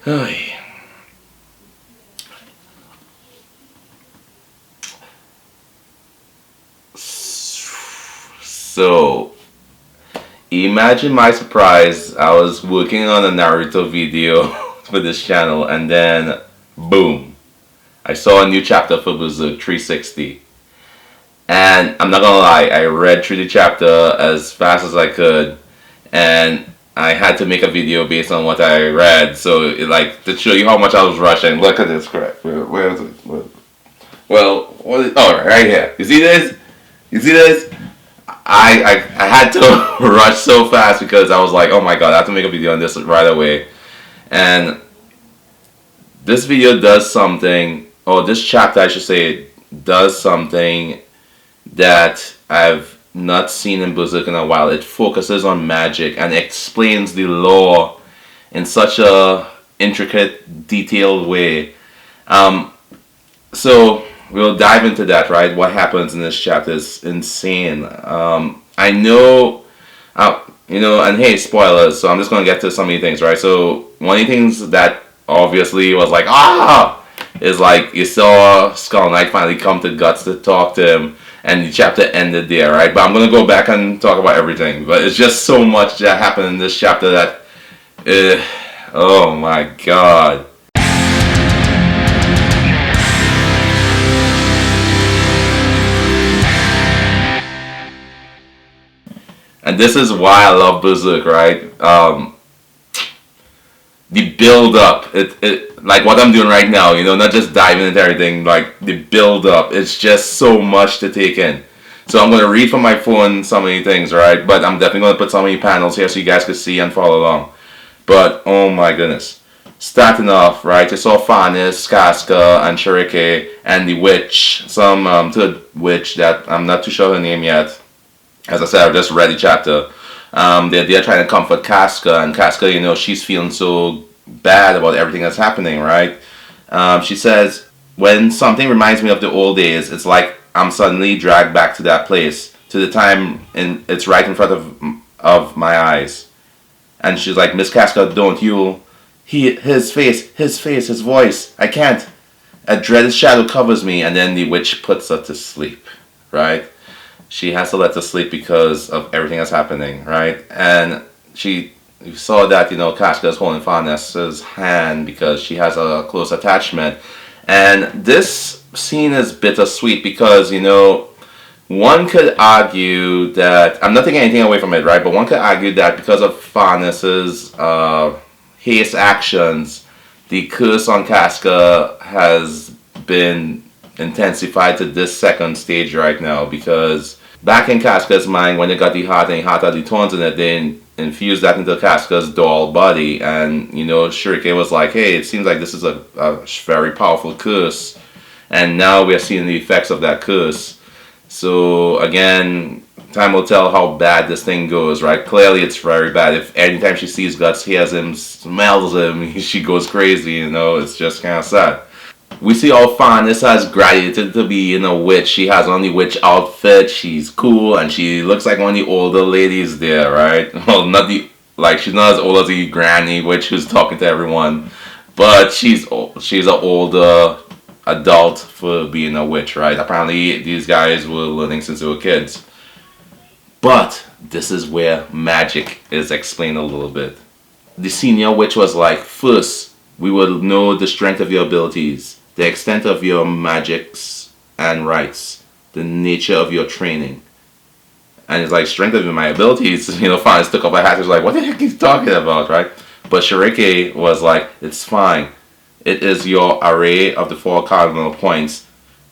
Ay. So, imagine my surprise. I was working on a Naruto video for this channel, and then boom, I saw a new chapter for Berserk 360. And I'm not gonna lie, I read through the chapter as fast as I could, and I had to make a video based on what I read. So, to show you how much I was rushing. Look at this crap. Where is it? Oh, right here. You see this? You see this? I had to rush so fast because I was like, oh my god, I have to make a video on this right away. And this video does something, or this chapter I should say, does something that I've not seen in Berserk in a while. It focuses on magic and explains the lore in such a intricate, detailed way. So we'll dive into that, right? What happens in this chapter is insane. I know, and hey, spoilers. So I'm just gonna get to some of the things, right? So one of the things that obviously was like, is like you saw Skull Knight finally come to Guts to talk to him, and the chapter ended there, right? But I'm gonna go back and talk about everything. But it's just so much that happened in this chapter that, oh my god. And this is why I love Berserk, right? The build up, it like what I'm doing right now, not just diving into everything, like the build up, it's just so much to take in. So I'm going to read from my phone some of the things, right? But I'm definitely going to put some of the panels here so you guys can see and follow along. But oh my goodness. Starting off, right, you saw Farnese, Casca, and Shirike, and the witch, some third witch that I'm not too sure her name yet. As I said, I just read the chapter. They're trying to comfort Casca, and Casca, she's feeling so bad about everything that's happening, right? She says, when something reminds me of the old days, it's like I'm suddenly dragged back to that place, to the time it's right in front of my eyes. And she's like, Miss Casca, don't you? His face, his voice, I can't. A dreaded shadow covers me, and then the witch puts her to sleep, right? She has to let her sleep because of everything that's happening, right? And you saw that, Casca is holding Farnes's hand because she has a close attachment. And this scene is bittersweet because, one could argue that, I'm not taking anything away from it, right? But one could argue that because of Farnes's haste actions, the curse on Casca has been intensified to this second stage right now, because back in Casca's mind, when they got the heart and the heart had the thorns in it, they infused that into Casca's doll body, and Shirike was like, hey, it seems like this is a very powerful curse, and now we're seeing the effects of that curse. So again, time will tell how bad this thing goes, right? Clearly it's very bad. If anytime she sees Guts, hears him, smells him, she goes crazy, it's just kind of sad. We see how Farnese has graduated to be a witch. She has on the witch outfit, she's cool, and she looks like one of the older ladies there, right? Well, she's not as old as the granny witch who's talking to everyone, but she's an older adult for being a witch, right? Apparently these guys were learning since they were kids. But this is where magic is explained a little bit. The senior witch was like, first, we will know the strength of your abilities, the extent of your magics and rights, the nature of your training. And it's like, strength of my abilities, Farnese took up a hat, was like, what the heck is he talking about, right? But Shirike was like, it's fine. It is your array of the 4 cardinal points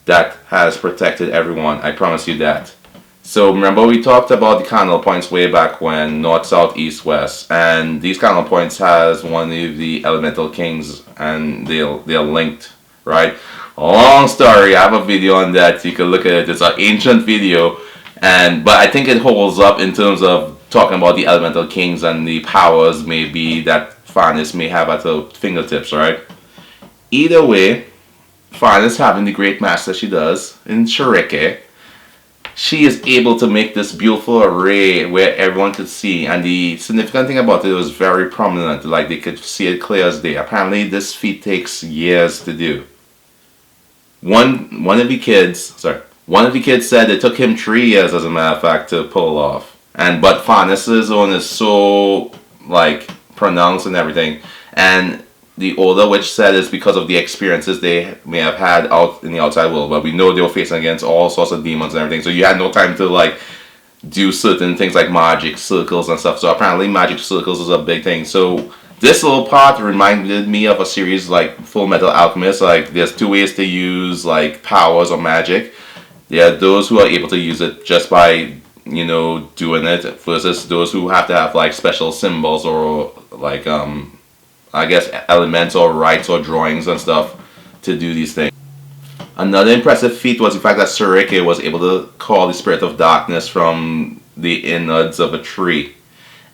that has protected everyone. I promise you that. So remember we talked about the cardinal points way back when, north, south, east, west, and these cardinal points has one of the elemental kings, and they're linked, right? Long story. I have a video on that. You can look at it. It's an ancient video, but I think it holds up in terms of talking about the elemental kings and the powers maybe that Farnese may have at her fingertips, right? Either way, Farnese having the great master she does in Shirike, she is able to make this beautiful array where everyone could see, and the significant thing about it was very prominent, like they could see it clear as day. Apparently this feat takes years to do. One of the kids said it took him 3 years, as a matter of fact, to pull off. And but Farnese's own is so like pronounced and everything, and the older witch said it's because of the experiences they may have had out in the outside world. But we know they were facing against all sorts of demons and everything, so you had no time to like do certain things like magic circles and stuff. So apparently magic circles is a big thing. So this little part reminded me of a series like Full Metal Alchemist. Like there's two ways to use like powers or magic. There are those who are able to use it just by doing it, versus those who have to have like special symbols or like I guess elements or rites or drawings and stuff to do these things. Another impressive feat was the fact that Sarike was able to call the spirit of darkness from the innards of a tree.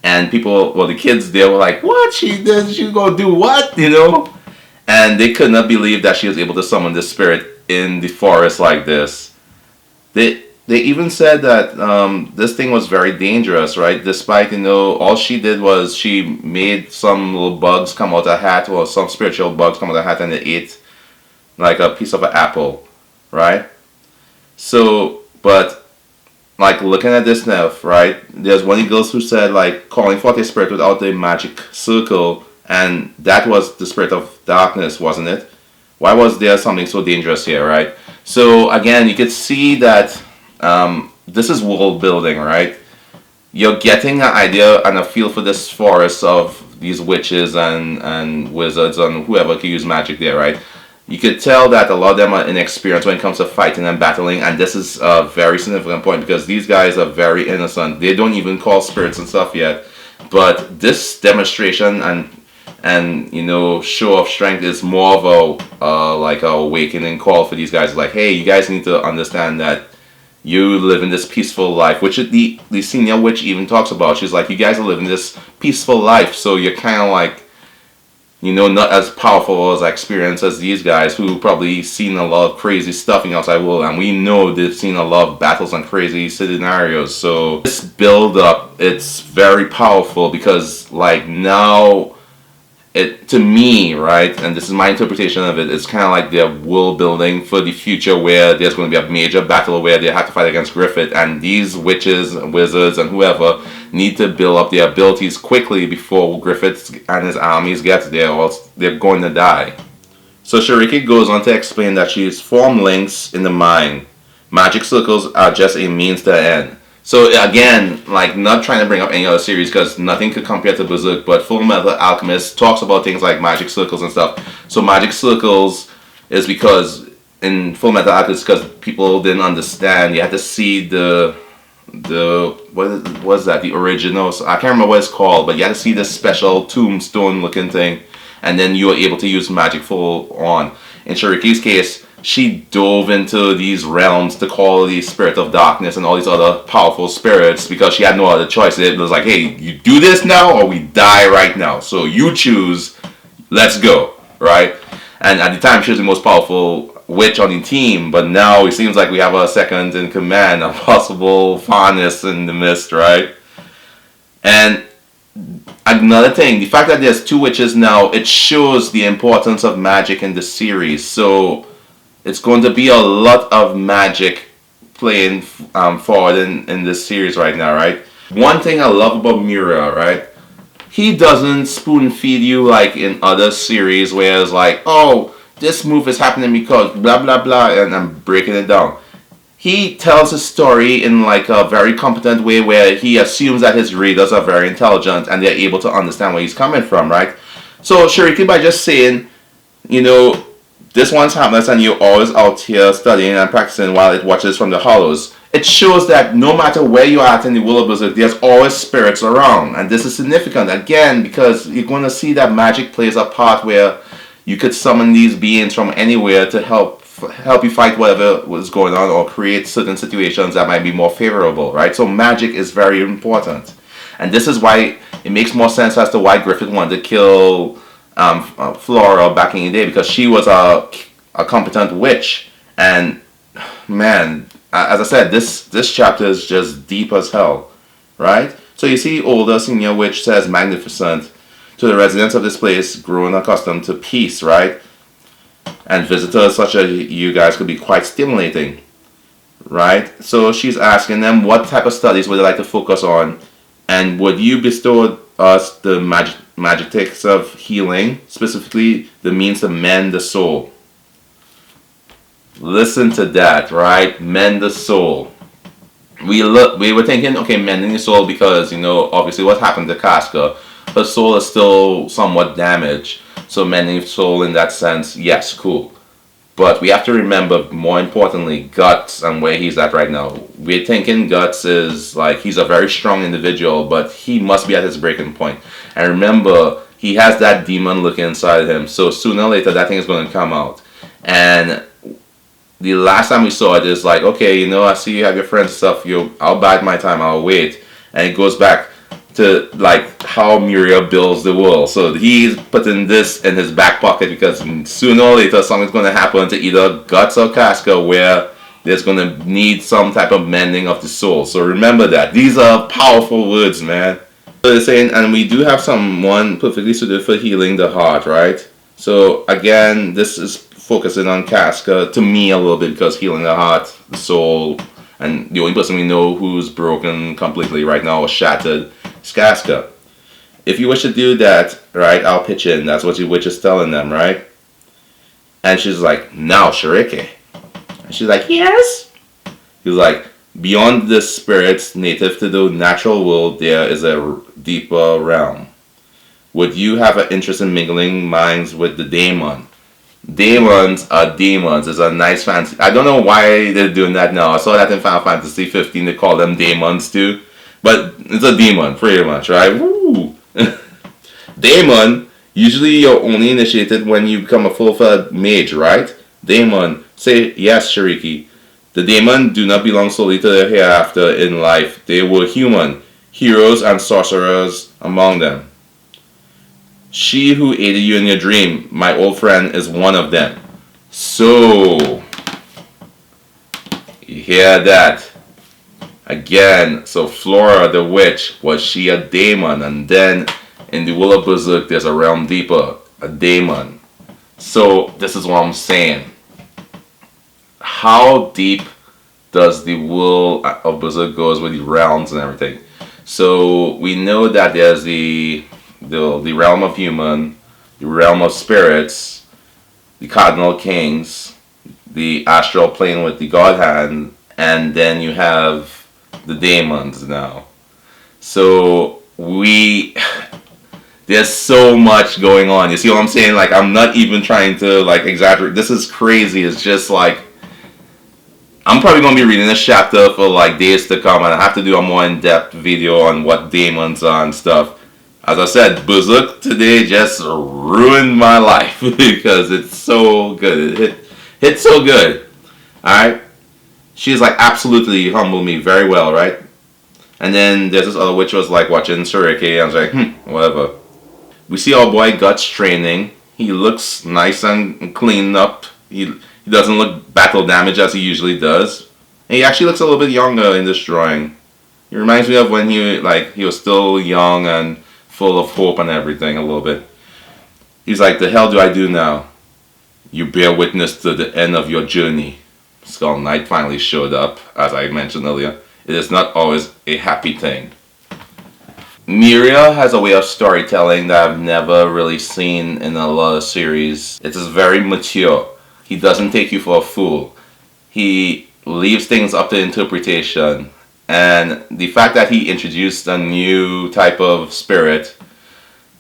And people, well, the kids there were like, what? She gonna do what? And they could not believe that she was able to summon this spirit in the forest like this. They even said that this thing was very dangerous, right? Despite, all she did was she made some little bugs come out of her hat, or some spiritual bugs come out of her hat, and they ate like a piece of an apple, right? So, but like looking at this now, right? There's one of the girls who said like calling forth a spirit without the magic circle, and that was the spirit of darkness, wasn't it? Why was there something so dangerous here, right? So again, you could see that this is world building, right? You're getting an idea and a feel for this forest of these witches and wizards and whoever can use magic there, right? You could tell that a lot of them are inexperienced when it comes to fighting and battling, and this is a very significant point because these guys are very innocent. They don't even call spirits and stuff yet. But this demonstration and show of strength is more of like a awakening call for these guys. Like, hey, you guys need to understand that you live in this peaceful life, which the senior witch even talks about. She's like, you guys are living this peaceful life, so you're kind of like, not as powerful or as experienced as these guys who probably seen a lot of crazy stuff in the outside world, and we know they've seen a lot of battles and crazy scenarios. So this build up, it's very powerful because like now, to me, right, and this is my interpretation of it, it's kind of like they're world building for the future where there's going to be a major battle where they have to fight against Griffith, and these witches, wizards, and whoever need to build up their abilities quickly before Griffith and his armies get there, or else they're going to die. So Sarike goes on to explain that she's formed links in the mind. Magic circles are just a means to an end. So again, like not trying to bring up any other series because nothing could compare to Berserk, but Full Metal Alchemist talks about things like magic circles and stuff. So magic circles is because in Full Metal Alchemist, because people didn't understand, you had to see the what was that, the original, I can't remember what it's called, but you had to see this special tombstone looking thing, and then you were able to use magic full on. In Sarike's case, she dove into these realms to call the spirit of darkness and all these other powerful spirits because she had no other choice. It was like, hey, you do this now or we die right now. So you choose, let's go, right? And at the time, she was the most powerful witch on the team, but now it seems like we have a second in command, a possible Farnese in the midst, right? And another thing, the fact that there's two witches now, it shows the importance of magic in the series. So it's going to be a lot of magic playing forward in this series right now, right? One thing I love about Miura, right? He doesn't spoon feed you like in other series where it's like, oh, this move is happening because blah blah blah, and I'm breaking it down. He tells his story in like a very competent way where he assumes that his readers are very intelligent and they're able to understand where he's coming from, right? So Sarike, by just saying, this one's harmless and you're always out here studying and practicing while it watches from the hollows, it shows that no matter where you are at in the world of Berserk, there's always spirits around. And this is significant, again, because you're going to see that magic plays a part where you could summon these beings from anywhere to help you fight whatever was going on or create certain situations that might be more favorable, right? So magic is very important. And this is why it makes more sense as to why Griffith wanted to kill Flora back in the day, because she was a competent witch, and man, as I said, this chapter is just deep as hell, right? So you see, older senior witch says magnificent to the residents of this place, grown accustomed to peace, right? And visitors such as you guys could be quite stimulating, right? So she's asking them what type of studies would they like to focus on, and would you bestow us the magetics of healing, specifically the means to mend the soul. Listen to that, right? Mend the soul. We were thinking, okay, mending the soul because obviously what happened to Casca, her soul is still somewhat damaged. So mending the soul in that sense, yes, cool. But we have to remember, more importantly, Guts and where he's at right now. We're thinking Guts is like, he's a very strong individual, but he must be at his breaking point. And remember, he has that demon looking inside of him. So sooner or later, that thing is going to come out. And the last time we saw it is like, okay, I see you have your friends and stuff. I'll bide my time. I'll wait. And it goes back to like how Muriel builds the world. So he's putting this in his back pocket because sooner or later something's going to happen to either Guts or Casca where there's going to need some type of mending of the soul. So remember that. These are powerful words, man. So they're saying, and we do have someone perfectly suited for healing the heart, right? So again, this is focusing on Casca to me a little bit because healing the heart, the soul, and the only person we know who's broken completely right now or shattered is Casca. If you wish to do that, right, I'll pitch in. That's what the witch is telling them, right? And she's like, now, Shiriki. And she's like, yes. He's like, beyond the spirits native to the natural world, there is a deeper realm. Would you have an interest in mingling minds with the daemon? Demons are demons. It's a nice fancy. I don't know why they're doing that now. I saw that in Final Fantasy 15. They call them demons too. But it's a demon, pretty much, right? Woo! Daemon, usually you're only initiated when you become a full-fledged mage, right? Daemon, say yes, Shiriki. The daemon do not belong solely to the hereafter in life. They were human, heroes and sorcerers among them. She who aided you in your dream, my old friend, is one of them. So, you hear that? Again, so Flora the witch, was she a daemon? And then in the world of Berserk, there's a realm deeper, a daemon. So, this is what I'm saying. How deep does the world of Berserk goes with the realms and everything? So, we know that there's the realm of human, the realm of spirits, the cardinal kings, the astral plane with the god hand, and then you have the daemons now. So there's so much going on. You see what I'm saying? Like, I'm not even trying to like exaggerate. This is crazy. It's just like, I'm probably going to be reading this chapter for like days to come, and I have to do a more in-depth video on what daemons are and stuff. As I said, Berserk today just ruined my life because it's so good. It hit so good. Alright? She's like, absolutely humbled me very well, right? And then there's this other witch was like watching Shiriki. I was like, whatever. We see our boy Guts training. He looks nice and cleaned up. He doesn't look battle damaged as he usually does. And he actually looks a little bit younger in this drawing. He reminds me of when he was still young and full of hope and everything a little bit. He's like, the hell do I do now? You bear witness to the end of your journey. Skull Knight finally showed up, as I mentioned earlier. It is not always a happy thing. Muriel has a way of storytelling that I've never really seen in a lot of series. It is very mature. He doesn't take you for a fool. He leaves things up to interpretation. And the fact that he introduced a new type of spirit,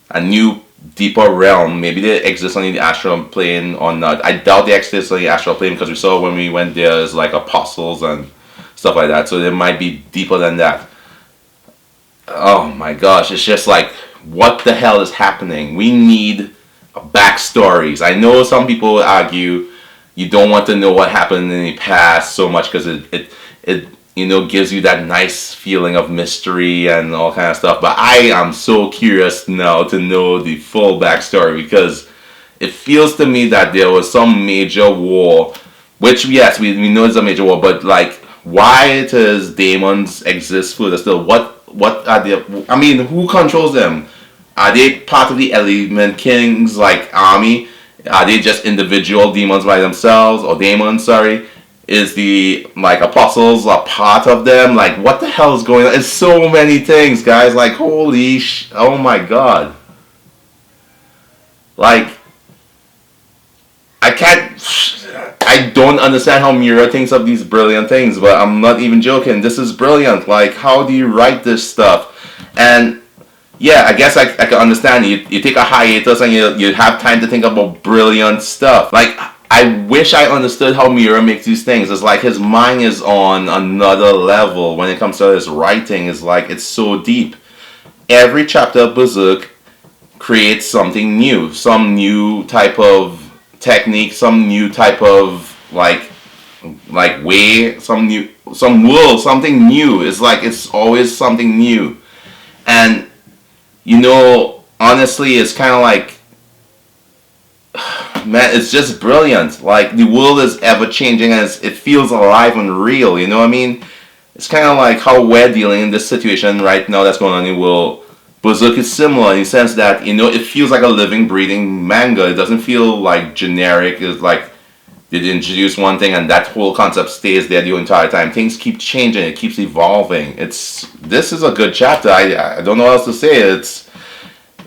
a new deeper realm, maybe they exist on the astral plane or not. I doubt they exist on the astral plane because we saw when we went there is like apostles and stuff like that. So they might be deeper than that. Oh my gosh, it's just like, what the hell is happening? We need backstories. I know some people argue you don't want to know what happened in the past so much because it gives you that nice feeling of mystery and all kind of stuff. But I am so curious now to know the full backstory because it feels to me that there was some major war, which yes, we know it's a major war, but like, why it is demons exist further still. What are they? I mean, who controls them? Are they part of the Element King's like army? Are they just individual demons by themselves, or demons? Sorry, is the like apostles a part of them? Like, what the hell is going on? It's so many things, guys. Like, oh my god! Like, I can't. I don't understand how Miura thinks of these brilliant things, but I'm not even joking. This is brilliant. Like, how do you write this stuff? And yeah, I guess I can understand. You take a hiatus and you have time to think about brilliant stuff. Like, I wish I understood how Miura makes these things. It's like his mind is on another level when it comes to his writing. It's like, it's so deep. Every chapter of Berserk creates something new. Some new type of technique, some new type of like way, some world, something new. It's like, it's always something new. And honestly, it's kind of like, man, it's just brilliant. Like, the world is ever changing and it feels alive and real, you know what I mean? It's kind of like how we're dealing in this situation right now that's going on in the world. Berserk is similar in the sense that, it feels like a living, breathing manga. It doesn't feel like generic. It's like they introduce one thing and that whole concept stays there the entire time. Things keep changing. It keeps evolving. This is a good chapter. I don't know what else to say.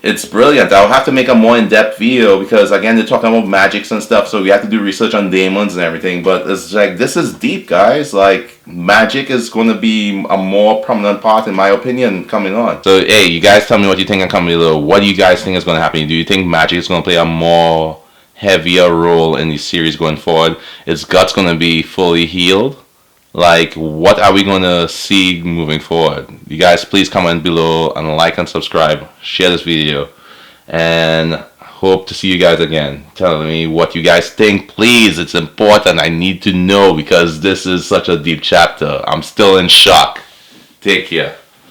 It's brilliant. I'll have to make a more in-depth video because, again, they're talking about magics and stuff, so we have to do research on demons and everything. But it's like, this is deep, guys. Like, magic is going to be a more prominent part, in my opinion, coming on. So, hey, you guys tell me what you think and comment below. What do you guys think is going to happen? Do you think magic is going to play a more heavier role in the series going forward? Is Guts going to be fully healed? Like, what are we going to see moving forward? You guys, please comment below and like and subscribe. Share this video. And hope to see you guys again. Telling me what you guys think. Please, it's important. I need to know because this is such a deep chapter. I'm still in shock. Take care.